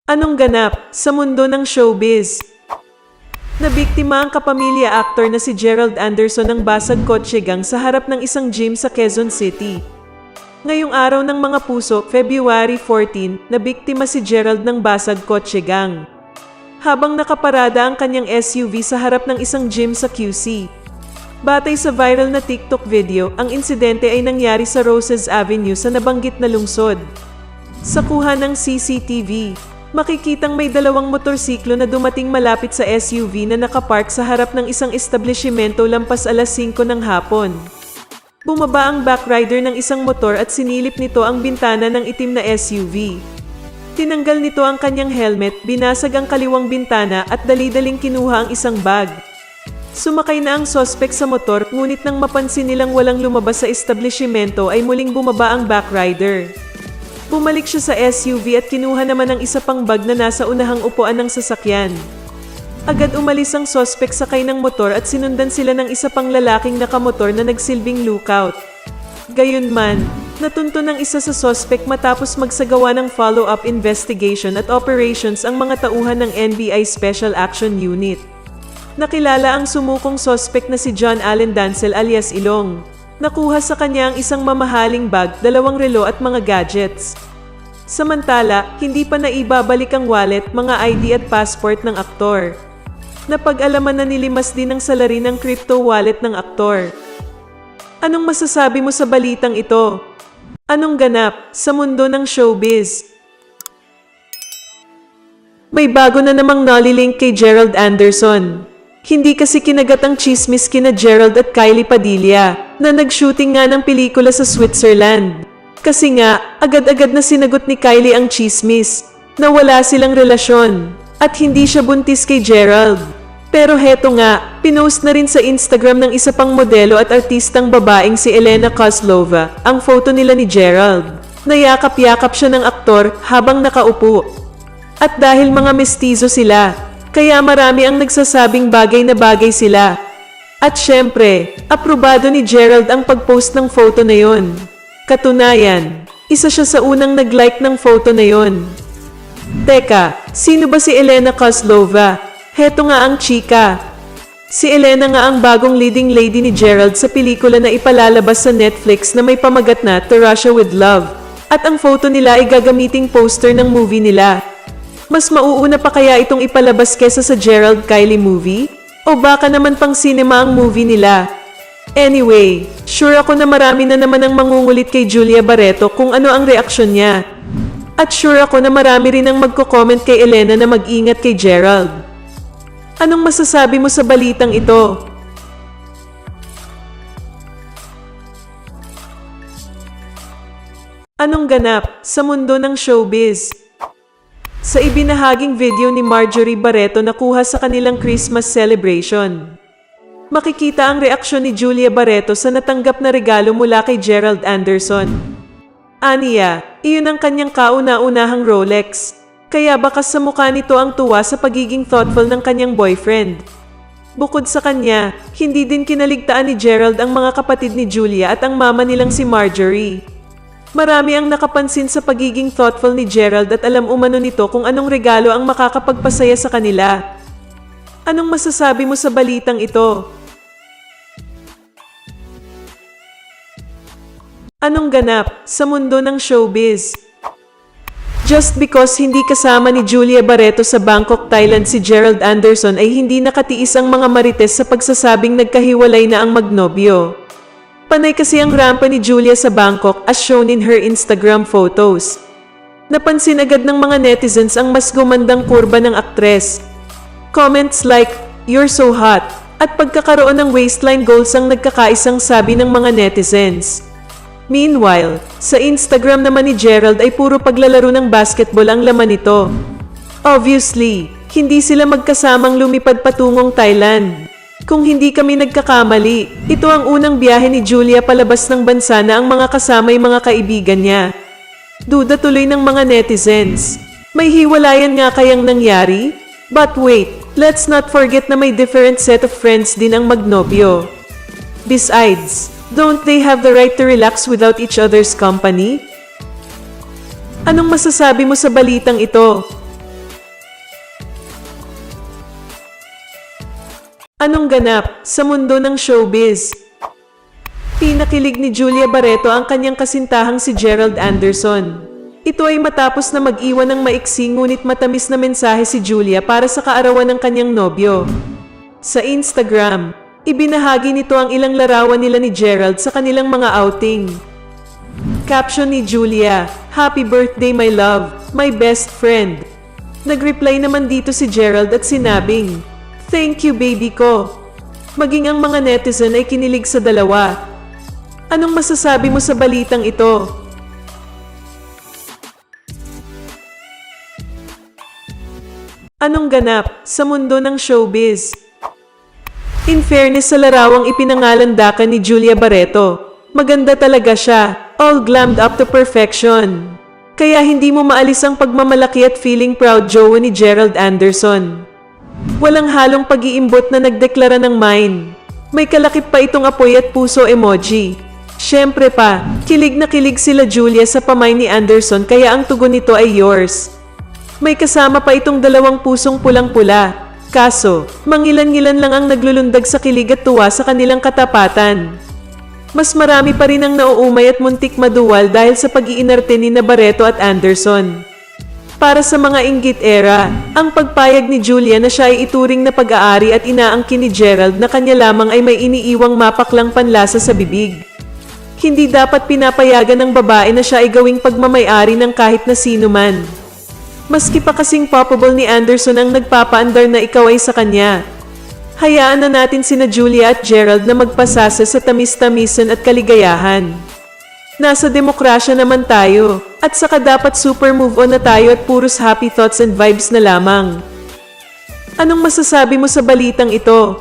Anong ganap sa mundo ng showbiz? Nabiktima ang kapamilya aktor na si Gerald Anderson ng basag kotse gang sa harap ng isang gym sa Quezon City. Ngayong araw ng mga puso, February 14, nabiktima si Gerald ng basag kotse gang habang nakaparada ang kanyang SUV sa harap ng isang gym sa QC. Batay sa viral na TikTok video, ang insidente ay nangyari sa Roses Avenue sa nabanggit na lungsod. Sa kuha ng CCTV, makikitang may dalawang motorsiklo na dumating malapit sa SUV na nakapark sa harap ng isang establishmento lampas alas 5 ng hapon. Bumaba ang backrider ng isang motor at sinilip nito ang bintana ng itim na SUV. Tinanggal nito ang kanyang helmet, binasag ang kaliwang bintana at dali-daling kinuha ang isang bag. Sumakay na ang sospek sa motor, ngunit nang mapansin nilang walang lumabas sa establishmento ay muling bumaba ang backrider. Bumalik siya sa SUV at kinuha naman ang isa pang bag na nasa unahang upuan ng sasakyan. Agad umalis ang sospek sakay ng motor at sinundan sila ng isa pang lalaking nakamotor na nagsilbing lookout. Gayunman, natunto ng isa sa sospek matapos magsagawa ng follow-up investigation at operations ang mga tauhan ng NBI Special Action Unit. Nakilala ang sumukong sospek na si John Allen Dancel alias Ilong. Nakuha sa kanya ang isang mamahaling bag, 2 relo at mga gadgets. Samantala, hindi pa naibabalik ang wallet, mga ID at passport ng aktor. Napag-alaman na nilimas din ang salarin ng crypto wallet ng aktor. Anong masasabi mo sa balitang ito? Anong ganap sa mundo ng showbiz? May bago na namang nolilink kay Gerald Anderson. Hindi kasi kinagat ang chismis kina Gerald at Kylie Padilla na nag-shooting nga ng pelikula sa Switzerland. Kasi nga, agad-agad na sinagot ni Kylie ang chismis na wala silang relasyon at hindi siya buntis kay Gerald. Pero heto nga, pinost na rin sa Instagram ng isa pang modelo at artistang babaeng si Elena Kozlova ang photo nila ni Gerald. Nayakap-yakap siya ng aktor habang nakaupo. At dahil mga mestizo sila, kaya marami ang nagsasabing bagay na bagay sila. At syempre, aprobado ni Gerald ang pag-post ng photo na yon. Katunayan, isa siya sa unang nag-like ng photo na yon. Teka, sino ba si Elena Kozlova? Heto nga ang chika. Si Elena nga ang bagong leading lady ni Gerald sa pelikula na ipalalabas sa Netflix na may pamagat na To Russia With Love. At ang photo nila ay gagamiting poster ng movie nila. Mas mauuna pa kaya itong ipalabas kesa sa Gerald-Kylie movie? O baka naman pang cinema ang movie nila? Anyway, sure ako na marami na naman ang mangungulit kay Julia Barreto kung ano ang reaksyon niya. At sure ako na marami rin ang magko-comment kay Elena na mag-ingat kay Gerald. Anong masasabi mo sa balitang ito? Anong ganap sa mundo ng showbiz? Sa ibinahaging video ni Marjorie Barreto na kuha sa kanilang Christmas celebration, makikita ang reaksyon ni Julia Barreto sa natanggap na regalo mula kay Gerald Anderson. Aniya, iyon ang kanyang kauna-unahang Rolex. Kaya bakas sa mukha nito ang tuwa sa pagiging thoughtful ng kanyang boyfriend. Bukod sa kanya, hindi din kinaligtaan ni Gerald ang mga kapatid ni Julia at ang mama nilang si Marjorie. Marami ang nakapansin sa pagiging thoughtful ni Gerald at alam umano nito kung anong regalo ang makakapagpasaya sa kanila. Anong masasabi mo sa balitang ito? Anong ganap sa mundo ng showbiz? Just because hindi kasama ni Julia Barreto sa Bangkok, Thailand si Gerald Anderson ay hindi nakatiis ang mga marites sa pagsasabing nagkahiwalay na ang magnobyo. Panay kasi ang rampa ni Julia sa Bangkok as shown in her Instagram photos. Napansin agad ng mga netizens ang mas gumandang kurba ng aktres. Comments like, "You're so hot," at pagkakaroon ng waistline goals ang nagkakaisang sabi ng mga netizens. Meanwhile, sa Instagram naman ni Gerald ay puro paglalaro ng basketball ang laman nito. Obviously, hindi sila magkasamang lumipad patungong Thailand. Kung hindi kami nagkakamali, ito ang unang biyahe ni Julia palabas ng bansa na ang mga kasama'y mga kaibigan niya. Duda tuloy ng mga netizens. May hiwalayan nga kayang nangyari? But wait, let's not forget na may different set of friends din ang magnobyo. Besides, don't they have the right to relax without each other's company? Anong masasabi mo sa balitang ito? Anong ganap sa mundo ng showbiz? Pinakilig ni Julia Barreto ang kanyang kasintahang si Gerald Anderson. Ito ay matapos na mag-iwan ng maiksi ngunit matamis na mensahe si Julia para sa kaarawan ng kanyang nobyo. Sa Instagram, ibinahagi nito ang ilang larawan nila ni Gerald sa kanilang mga outing. Caption ni Julia, "Happy birthday my love, my best friend." Nag-reply naman dito si Gerald at sinabing, "Thank you baby ko." Maging ang mga netizen ay kinilig sa dalawa. Anong masasabi mo sa balitang ito? Anong ganap sa mundo ng showbiz? In fairness sa larawang ipinangalandakan ni Julia Barreto, maganda talaga siya, all glammed up to perfection. Kaya hindi mo maalis ang pagmamalaki at feeling proud jowa ni Gerald Anderson. Walang halong pag-iimbot na nagdeklara ng mine. May kalakip pa itong apoy at puso emoji. Siyempre pa, kilig na kilig sila Julia sa pamay ni Anderson kaya ang tugon nito ay yours. May kasama pa itong dalawang pusong pulang-pula. Kaso, mangilan-ngilan lang ang naglulundag sa kilig at tuwa sa kanilang katapatan. Mas marami pa rin ang nauumay at muntik maduwal dahil sa pag-iinarte ni Barreto at Anderson. Para sa mga inggit era, ang pagpayag ni Julia na siya ay ituring na pag-aari at inaangkin ni Gerald na kanya lamang ay may iniiwang mapaklang panlasa sa bibig. Hindi dapat pinapayagan ng babae na siya ay gawing pagmamay-ari ng kahit na sino man. Maski pa kasing popable ni Anderson ang nagpapaandar na ikaw ay sa kanya. Hayaan na natin sina Julia at Gerald na magpasasa sa tamis-tamisan at kaligayahan. Nasa demokrasya naman tayo, at saka dapat super move on na tayo at puros happy thoughts and vibes na lamang. Anong masasabi mo sa balitang ito?